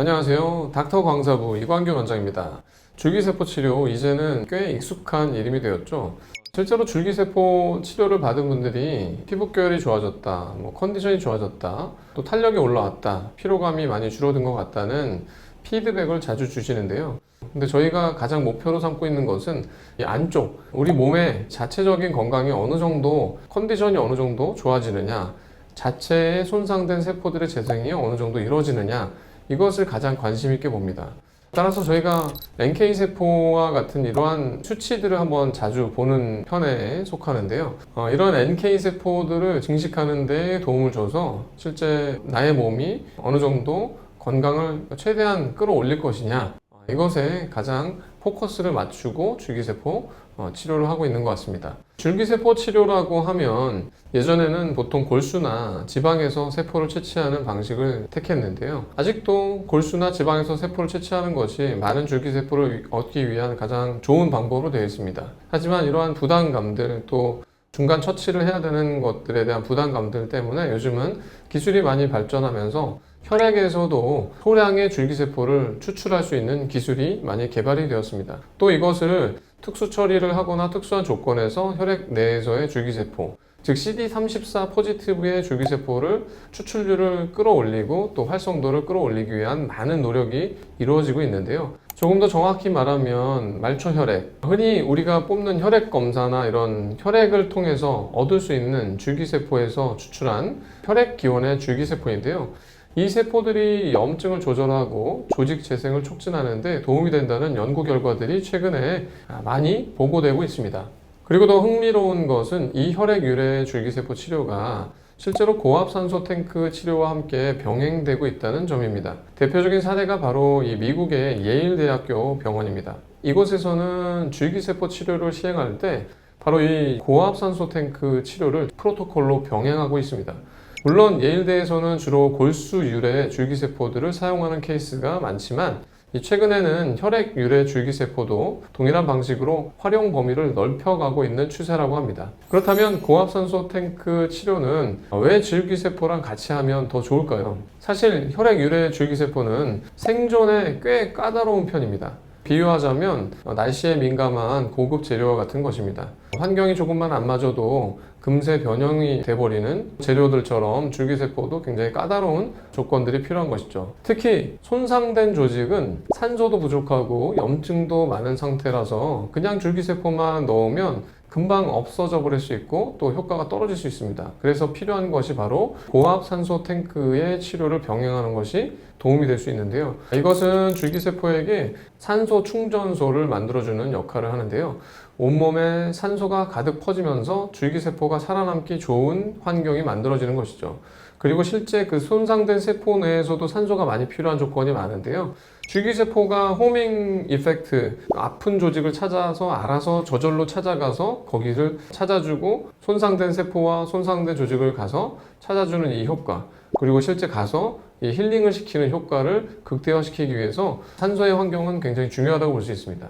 안녕하세요. 닥터 광사부 이광균 원장입니다. 줄기세포 치료, 이제는 꽤 익숙한 이름이 되었죠. 실제로 줄기세포 치료를 받은 분들이 피부결이 좋아졌다, 컨디션이 좋아졌다, 또 탄력이 올라왔다, 피로감이 많이 줄어든 것 같다는 피드백을 자주 주시는데요. 근데 저희가 가장 목표로 삼고 있는 것은 이 안쪽, 우리 몸의 자체적인 건강이 어느 정도, 컨디션이 어느 정도 좋아지느냐, 자체의 손상된 세포들의 재생이 어느 정도 이루어지느냐, 이것을 가장 관심 있게 봅니다. 따라서 저희가 NK세포와 같은 이러한 수치들을 한번 자주 보는 편에 속하는데요. 이런 NK세포들을 증식하는 데 도움을 줘서 실제 나의 몸이 어느 정도 건강을 최대한 끌어올릴 것이냐, 이것에 가장 포커스를 맞추고 줄기세포 치료를 하고 있는 것 같습니다. 줄기세포 치료라고 하면 예전에는 보통 골수나 지방에서 세포를 채취하는 방식을 택했는데요. 아직도 골수나 지방에서 세포를 채취하는 것이 많은 줄기세포를 얻기 위한 가장 좋은 방법으로 되어 있습니다. 하지만 이러한 부담감들, 또 중간 처치를 해야 되는 것들에 대한 부담감들 때문에 요즘은 기술이 많이 발전하면서 혈액에서도 소량의 줄기세포를 추출할 수 있는 기술이 많이 개발이 되었습니다. 또 이것을 특수 처리를 하거나 특수한 조건에서 혈액 내에서의 줄기세포, 즉 CD34 포지티브의 줄기세포를 추출률을 끌어올리고 또 활성도를 끌어올리기 위한 많은 노력이 이루어지고 있는데요. 조금 더 정확히 말하면 말초혈액, 흔히 우리가 뽑는 혈액 검사나 이런 혈액을 통해서 얻을 수 있는 줄기세포에서 추출한 혈액 기원의 줄기세포인데요. 이 세포들이 염증을 조절하고 조직 재생을 촉진하는 데 도움이 된다는 연구 결과들이 최근에 많이 보고되고 있습니다. 그리고 더 흥미로운 것은 이 혈액 유래 줄기세포 치료가 실제로 고압산소 탱크 치료와 함께 병행되고 있다는 점입니다. 대표적인 사례가 바로 이 미국의 예일대학교 병원입니다. 이곳에서는 줄기세포 치료를 시행할 때 바로 이 고압산소 탱크 치료를 프로토콜로 병행하고 있습니다. 물론 예일대에서는 주로 골수 유래 줄기세포들을 사용하는 케이스가 많지만 최근에는 혈액 유래 줄기세포도 동일한 방식으로 활용 범위를 넓혀가고 있는 추세라고 합니다. 그렇다면 고압산소 탱크 치료는 왜 줄기세포랑 같이 하면 더 좋을까요? 사실 혈액 유래 줄기세포는 생존에 꽤 까다로운 편입니다. 비유하자면 날씨에 민감한 고급 재료와 같은 것입니다. 환경이 조금만 안 맞아도 금세 변형이 돼버리는 재료들처럼 줄기세포도 굉장히 까다로운 조건들이 필요한 것이죠. 특히 손상된 조직은 산소도 부족하고 염증도 많은 상태라서 그냥 줄기세포만 넣으면 금방 없어져 버릴 수 있고 또 효과가 떨어질 수 있습니다. 그래서 필요한 것이 바로 고압산소 탱크의 치료를 병행하는 것이 도움이 될 수 있는데요. 이것은 줄기세포에게 산소 충전소를 만들어주는 역할을 하는데요. 온몸에 산소가 가득 퍼지면서 줄기세포가 살아남기 좋은 환경이 만들어지는 것이죠. 그리고 실제 그 손상된 세포 내에서도 산소가 많이 필요한 조건이 많은데요. 줄기세포가 호밍 이펙트, 아픈 조직을 찾아서 알아서 저절로 찾아가서 거기를 찾아주고 손상된 세포와 손상된 조직을 가서 찾아주는 이 효과, 그리고 실제 가서 이 힐링을 시키는 효과를 극대화시키기 위해서 산소의 환경은 굉장히 중요하다고 볼 수 있습니다.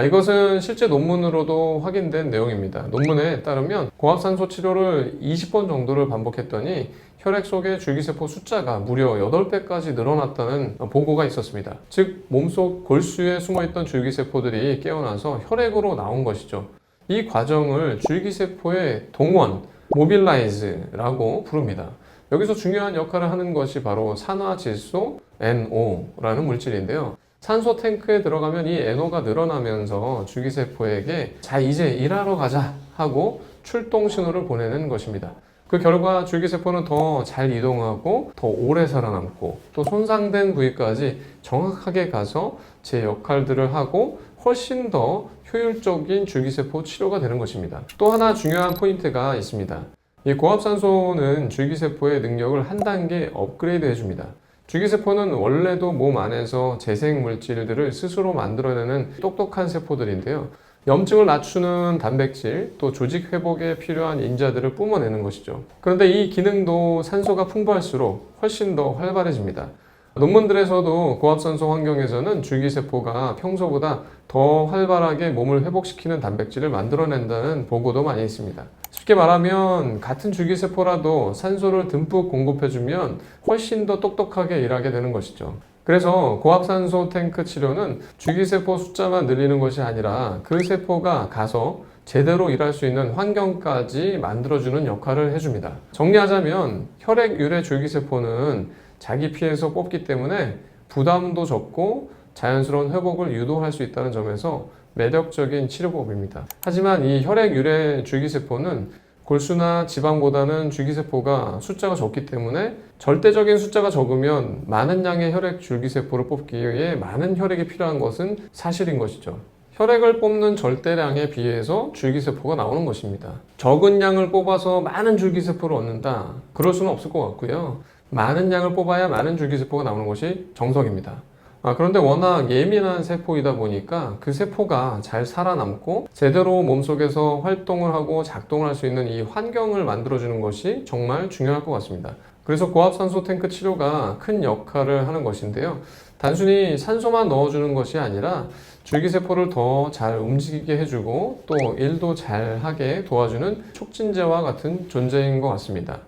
이것은 실제 논문으로도 확인된 내용입니다. 논문에 따르면 고압산소 치료를 20번 정도를 반복했더니 혈액 속의 줄기세포 숫자가 무려 8배까지 늘어났다는 보고가 있었습니다. 즉 몸속 골수에 숨어있던 줄기세포들이 깨어나서 혈액으로 나온 것이죠. 이 과정을 줄기세포의 동원, 모빌라이즈라고 부릅니다. 여기서 중요한 역할을 하는 것이 바로 산화질소 NO라는 물질인데요. 산소 탱크에 들어가면 이 NO가 늘어나면서 줄기세포에게 자 이제 일하러 가자 하고 출동 신호를 보내는 것입니다. 그 결과 줄기세포는 더 잘 이동하고 더 오래 살아남고 또 손상된 부위까지 정확하게 가서 제 역할들을 하고 훨씬 더 효율적인 줄기세포 치료가 되는 것입니다. 또 하나 중요한 포인트가 있습니다. 이 고압산소는 줄기세포의 능력을 한 단계 업그레이드 해줍니다. 줄기세포는 원래도 몸 안에서 재생 물질들을 스스로 만들어내는 똑똑한 세포들인데요. 염증을 낮추는 단백질, 또 조직 회복에 필요한 인자들을 뿜어내는 것이죠. 그런데 이 기능도 산소가 풍부할수록 훨씬 더 활발해집니다. 논문들에서도 고압산소 환경에서는 줄기세포가 평소보다 더 활발하게 몸을 회복시키는 단백질을 만들어낸다는 보고도 많이 있습니다. 쉽게 말하면 같은 줄기세포라도 산소를 듬뿍 공급해주면 훨씬 더 똑똑하게 일하게 되는 것이죠. 그래서 고압산소 탱크 치료는 줄기세포 숫자만 늘리는 것이 아니라 그 세포가 가서 제대로 일할 수 있는 환경까지 만들어주는 역할을 해줍니다. 정리하자면 혈액 유래 줄기세포는 자기 피에서 뽑기 때문에 부담도 적고 자연스러운 회복을 유도할 수 있다는 점에서 매력적인 치료법입니다. 하지만 이 혈액 유래 줄기세포는 골수나 지방보다는 줄기세포가 숫자가 적기 때문에 절대적인 숫자가 적으면 많은 양의 혈액 줄기세포를 뽑기 위해 많은 혈액이 필요한 것은 사실인 것이죠. 혈액을 뽑는 절대량에 비해서 줄기세포가 나오는 것입니다. 적은 양을 뽑아서 많은 줄기세포를 얻는다. 그럴 수는 없을 것 같고요. 많은 양을 뽑아야 많은 줄기세포가 나오는 것이 정석입니다. 그런데 워낙 예민한 세포이다 보니까 그 세포가 잘 살아남고 제대로 몸속에서 활동을 하고 작동을 할 수 있는 이 환경을 만들어주는 것이 정말 중요할 것 같습니다. 그래서 고압산소 탱크 치료가 큰 역할을 하는 것인데요. 단순히 산소만 넣어주는 것이 아니라 줄기세포를 더 잘 움직이게 해주고 또 일도 잘 하게 도와주는 촉진제와 같은 존재인 것 같습니다.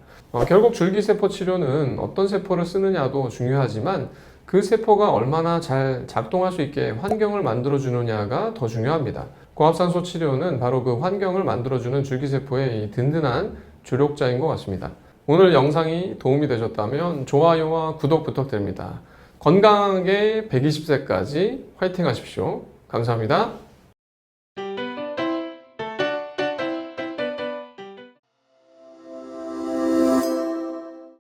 결국 줄기세포 치료는 어떤 세포를 쓰느냐도 중요하지만 그 세포가 얼마나 잘 작동할 수 있게 환경을 만들어주느냐가 더 중요합니다. 고압산소 치료는 바로 그 환경을 만들어주는 줄기세포의 이 든든한 조력자인 것 같습니다. 오늘 영상이 도움이 되셨다면 좋아요와 구독 부탁드립니다. 건강하게 120세까지 화이팅 하십시오. 감사합니다.